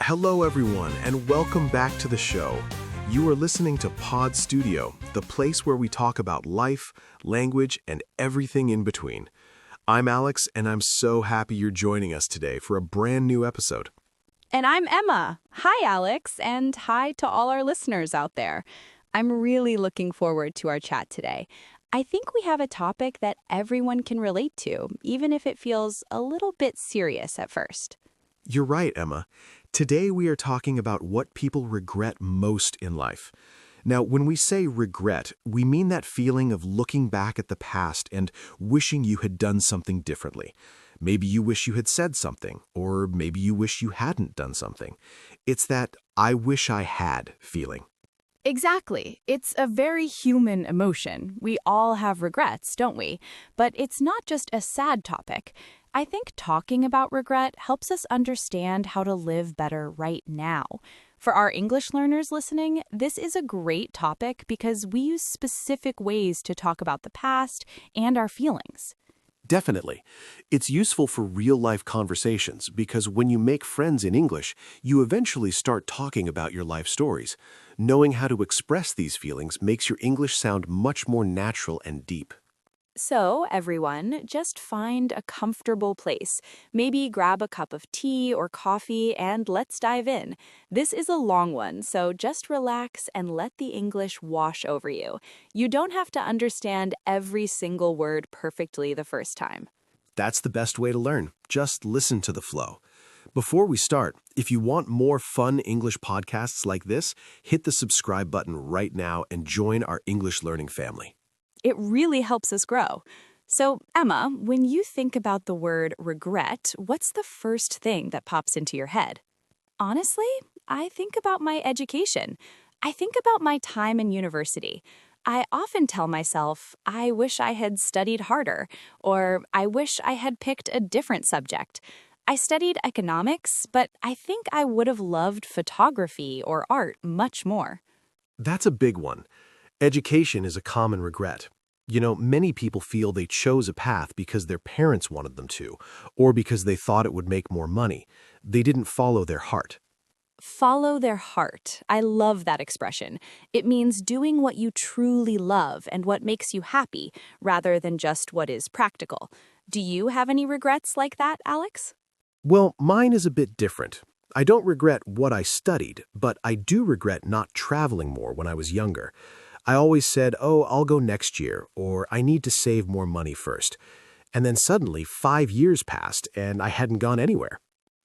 Hello, everyone, and welcome back to the show. You are listening to Pod Studio, the place where we talk about life, language, and everything in between. I'm Alex, and I'm so happy you're joining us today for a brand new episode. And I'm Emma. Hi, Alex, and hi to all our listeners out there. I'm really looking forward to our chat today. I think we have a topic that everyone can relate to, even if it feels a little bit serious at first. You're right, Emma. Today we are talking about what people regret most in life. Now, when we say regret, we mean that feeling of looking back at the past and wishing you had done something differently. Maybe you wish you had said something, or maybe you wish you hadn't done something. It's that I wish I had feeling. Exactly. It's a very human emotion. We all have regrets, don't we? But it's not just a sad topic. I think talking about regret helps us understand how to live better right now. For our English learners listening, this is a great topic because we use specific ways to talk about the past and our feelings. Definitely. It's useful for real-life conversations because when you make friends in English, you eventually start talking about your life stories. Knowing how to express these feelings makes your English sound much more natural and deep. So, everyone, just find a comfortable place. Maybe grab a cup of tea or coffee and let's dive in. This is a long one, so just relax and let the English wash over you. You don't have to understand every single word perfectly the first time. That's the best way to learn. Just listen to the flow. Before we start, if you want more fun English podcasts like this, hit the subscribe button right now and join our English learning family. It really helps us grow. So, Emma, when you think about the word regret, what's the first thing that pops into your head? Honestly, I think about my education. I think about my time in university. I often tell myself, I wish I had studied harder, or I wish I had picked a different subject. I studied economics, but I think I would have loved photography or art much more. That's a big one. Education is a common regret. You know, many people feel they chose a path because their parents wanted them to, or because they thought it would make more money. They didn't follow their heart. Follow their heart. I love that expression. It means doing what you truly love and what makes you happy, rather than just what is practical. Do you have any regrets like that, Alex? Well, mine is a bit different. I don't regret what I studied, but I do regret not traveling more when I was younger. I always said, oh, I'll go next year, or I need to save more money first. And then suddenly 5 years passed and I hadn't gone anywhere.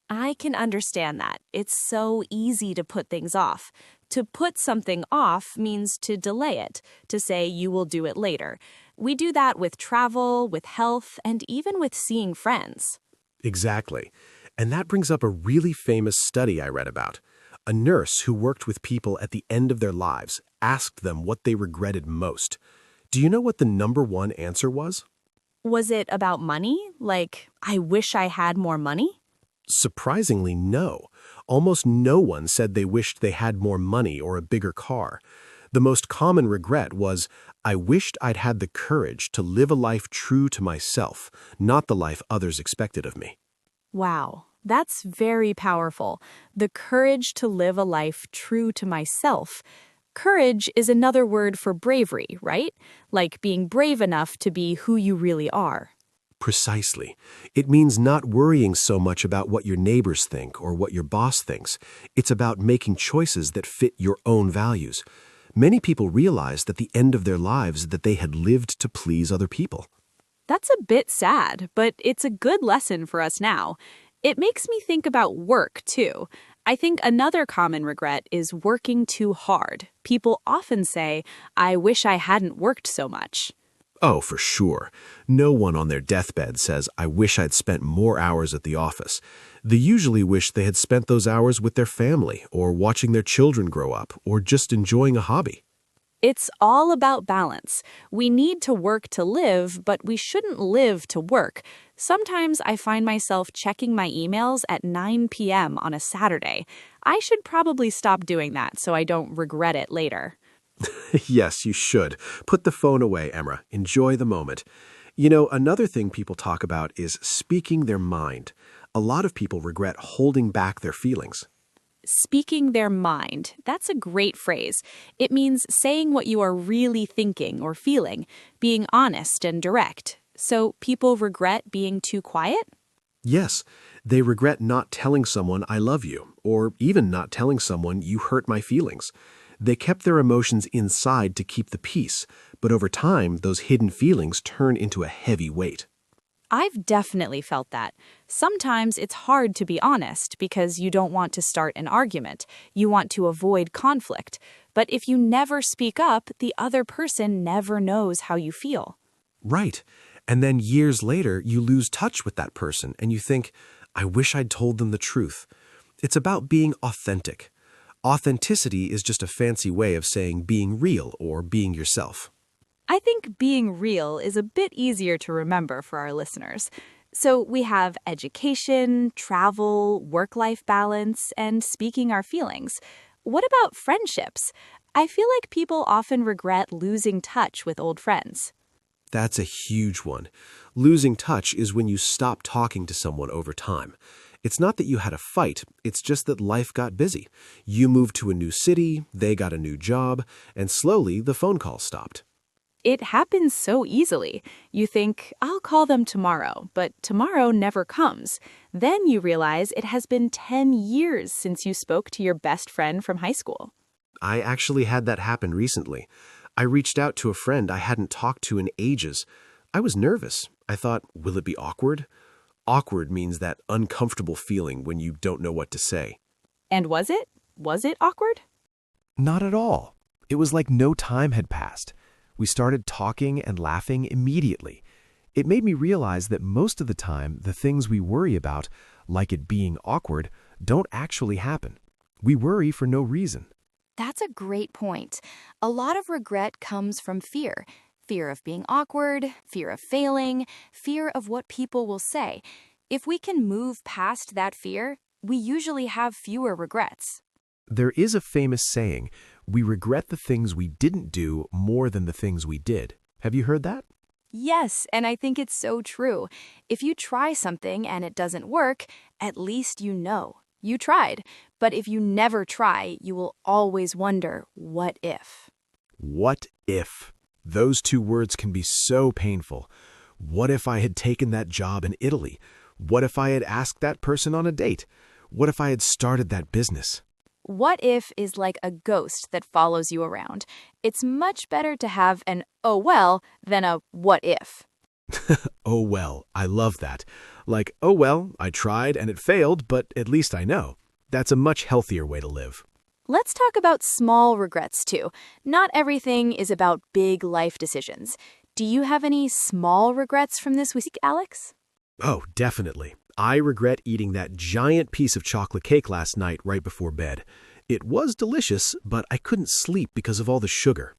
I can understand that. It's so easy to put things off. To put something off means to delay it, to say you will do it later. We do that with travel, with health, and even with seeing friends. Exactly. And that brings up a really famous study I read about. A nurse who worked with people at the end of their lives asked them what they regretted most. Do you know what the number one answer was? Was it about money? Like, I wish I had more money? Surprisingly, no. Almost no one said they wished they had more money or a bigger car. The most common regret was, I wished I'd had the courage to live a life true to myself, not the life others expected of me. Wow, that's very powerful. The courage to live a life true to myself. Courage is another word for bravery, right? Like being brave enough to be who you really are. Precisely. It means not worrying so much about what your neighbors think or what your boss thinks. It's about making choices that fit your own values. Many people realized at the end of their lives that they had lived to please other people. That's a bit sad, but it's a good lesson for us now. It makes me think about work, too. I think another common regret is working too hard. People often say, I wish I hadn't worked so much. Oh, for sure. No one on their deathbed says, I wish I'd spent more hours at the office. They usually wish they had spent those hours with their family, or watching their children grow up, or just enjoying a hobby. It's all about balance. We need to work to live, but we shouldn't live to work. Sometimes I find myself checking my emails at 9 p.m. on a Saturday. I should probably stop doing that so I don't regret it later. Yes, you should. Put the phone away, Emma. Enjoy the moment. You know, another thing people talk about is speaking their mind. A lot of people regret holding back their feelings. Speaking their mind. That's a great phrase. It means saying what you are really thinking or feeling, being honest and direct. So people regret being too quiet? Yes, they regret not telling someone I love you, or even not telling someone you hurt my feelings. They kept their emotions inside to keep the peace, but over time, those hidden feelings turn into a heavy weight. I've definitely felt that. Sometimes it's hard to be honest because you don't want to start an argument. You want to avoid conflict. But if you never speak up, the other person never knows how you feel. Right. And then years later, you lose touch with that person and you think, I wish I'd told them the truth. It's about being authentic. Authenticity is just a fancy way of saying being real or being yourself. I think being real is a bit easier to remember for our listeners. So we have education, travel, work-life balance, and speaking our feelings. What about friendships? I feel like people often regret losing touch with old friends. That's a huge one. Losing touch is when you stop talking to someone over time. It's not that you had a fight, it's just that life got busy. You moved to a new city, they got a new job, and slowly the phone calls stopped. It happens so easily. You think, I'll call them tomorrow, but tomorrow never comes. Then you realize it has been 10 years since you spoke to your best friend from high school. I actually had that happen recently. I reached out to a friend I hadn't talked to in ages. I was nervous. I thought, will it be awkward? Awkward means that uncomfortable feeling when you don't know what to say. And was it? Was it awkward? Not at all. It was like no time had passed. We started talking and laughing immediately. It made me realize that most of the time, the things we worry about, like it being awkward, don't actually happen. We worry for no reason. That's a great point. A lot of regret comes from fear. Fear of being awkward, fear of failing, fear of what people will say. If we can move past that fear, we usually have fewer regrets. There is a famous saying, we regret the things we didn't do more than the things we did. Have you heard that? Yes, and I think it's so true. If you try something and it doesn't work, at least you know. You tried. But if you never try, you will always wonder, what if? What if? Those two words can be so painful. What if I had taken that job in Italy? What if I had asked that person on a date? What if I had started that business? What if is like a ghost that follows you around. It's much better to have an oh well than a what if. Oh well, I love that. Like, oh well, I tried and it failed, but at least I know. That's a much healthier way to live. Let's talk about small regrets too. Not everything is about big life decisions. Do you have any small regrets from this week, Alex? Oh, definitely. I regret eating that giant piece of chocolate cake last night right before bed. It was delicious, but I couldn't sleep because of all the sugar.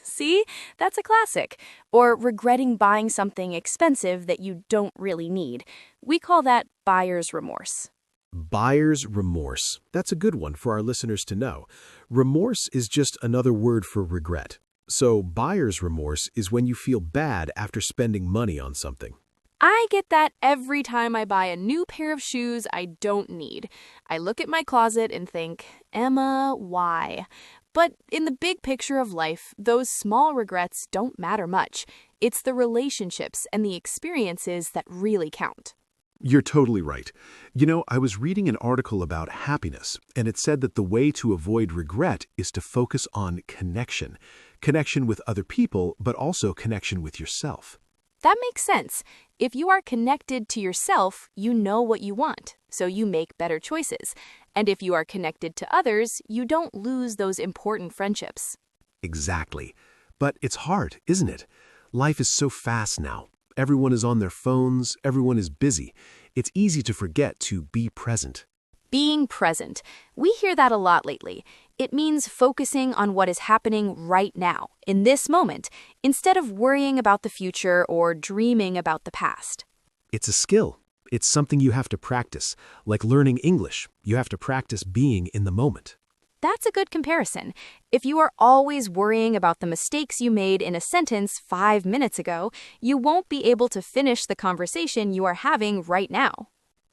See? That's a classic. Or regretting buying something expensive that you don't really need. We call that buyer's remorse. Buyer's remorse. That's a good one for our listeners to know. Remorse is just another word for regret. So buyer's remorse is when you feel bad after spending money on something. I get that every time I buy a new pair of shoes I don't need. I look at my closet and think, Emma, why? But in the big picture of life, those small regrets don't matter much. It's the relationships and the experiences that really count. You're totally right. You know, I was reading an article about happiness, and it said that the way to avoid regret is to focus on connection. Connection with other people, but also connection with yourself. That makes sense. If you are connected to yourself, you know what you want, so you make better choices. And if you are connected to others, you don't lose those important friendships. Exactly. But it's hard, isn't it? Life is so fast now. Everyone is on their phones, everyone is busy. It's easy to forget to be present. Being present. We hear that a lot lately. It means focusing on what is happening right now, in this moment, instead of worrying about the future or dreaming about the past. It's a skill. It's something you have to practice. Like learning English, you have to practice being in the moment. That's a good comparison. If you are always worrying about the mistakes you made in a sentence 5 minutes ago, you won't be able to finish the conversation you are having right now.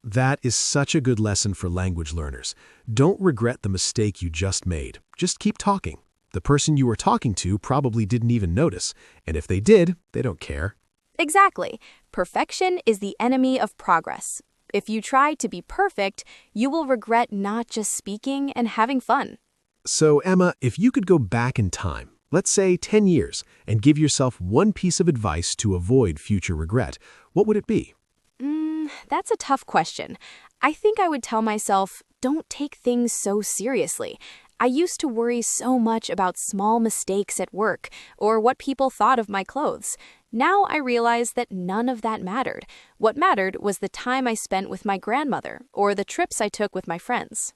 That is such a good lesson for language learners. Don't regret the mistake you just made. Just keep talking. The person you were talking to probably didn't even notice, and if they did, they don't care. Exactly. Perfection is the enemy of progress. If you try to be perfect, you will regret not just speaking and having fun. So, Emma, if you could go back in time, let's say 10 years, and give yourself one piece of advice to avoid future regret, what would it be? That's a tough question. I think I would tell myself, don't take things so seriously. I used to worry so much about small mistakes at work or what people thought of my clothes. Now I realize that none of that mattered. What mattered was the time I spent with my grandmother or the trips I took with my friends.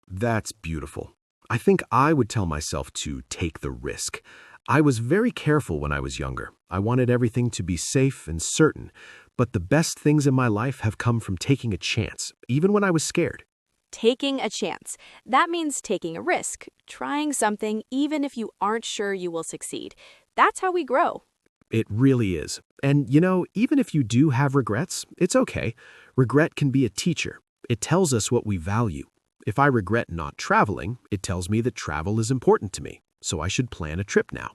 That's beautiful. I think I would tell myself to take the risk. I was very careful when I was younger. I wanted everything to be safe and certain. But the best things in my life have come from taking a chance, even when I was scared. Taking a chance. That means taking a risk, trying something even if you aren't sure you will succeed. That's how we grow. It really is. And, even if you do have regrets, it's okay. Regret can be a teacher. It tells us what we value. If I regret not traveling, it tells me that travel is important to me, so I should plan a trip now.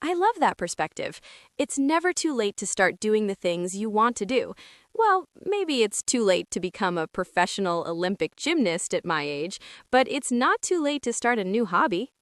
I love that perspective. It's never too late to start doing the things you want to do. Well, maybe it's too late to become a professional Olympic gymnast at my age, but it's not too late to start a new hobby.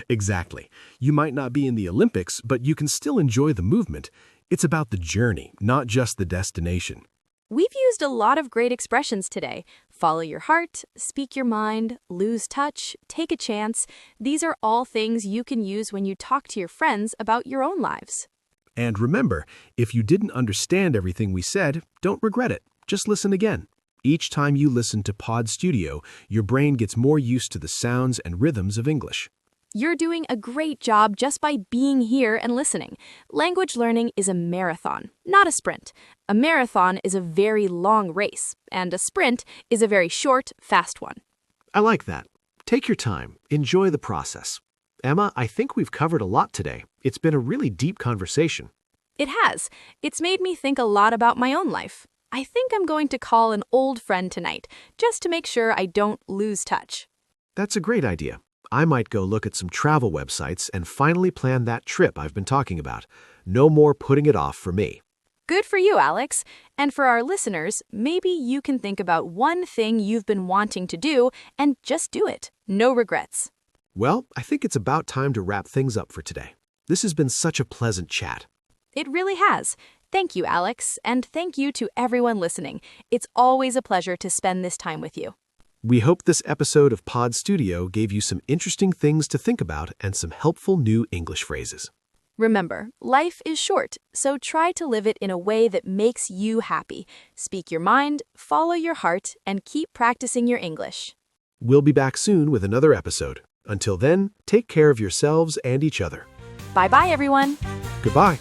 Exactly. You might not be in the Olympics, but you can still enjoy the movement. It's about the journey, not just the destination. We've used a lot of great expressions today. Follow your heart, speak your mind, lose touch, take a chance. These are all things you can use when you talk to your friends about your own lives. And remember, if you didn't understand everything we said, don't regret it. Just listen again. Each time you listen to Pod Studio, your brain gets more used to the sounds and rhythms of English. You're doing a great job just by being here and listening. Language learning is a marathon, not a sprint. A marathon is a very long race, and a sprint is a very short, fast one. I like that. Take your time. Enjoy the process. Emma, I think we've covered a lot today. It's been a really deep conversation. It has. It's made me think a lot about my own life. I think I'm going to call an old friend tonight, just to make sure I don't lose touch. That's a great idea. I might go look at some travel websites and finally plan that trip I've been talking about. No more putting it off for me. Good for you, Alex. And for our listeners, maybe you can think about one thing you've been wanting to do and just do it. No regrets. Well, I think it's about time to wrap things up for today. This has been such a pleasant chat. It really has. Thank you, Alex, and thank you to everyone listening. It's always a pleasure to spend this time with you. We hope this episode of Pod Studio gave you some interesting things to think about and some helpful new English phrases. Remember, life is short, so try to live it in a way that makes you happy. Speak your mind, follow your heart, and keep practicing your English. We'll be back soon with another episode. Until then, take care of yourselves and each other. Bye-bye, everyone. Goodbye.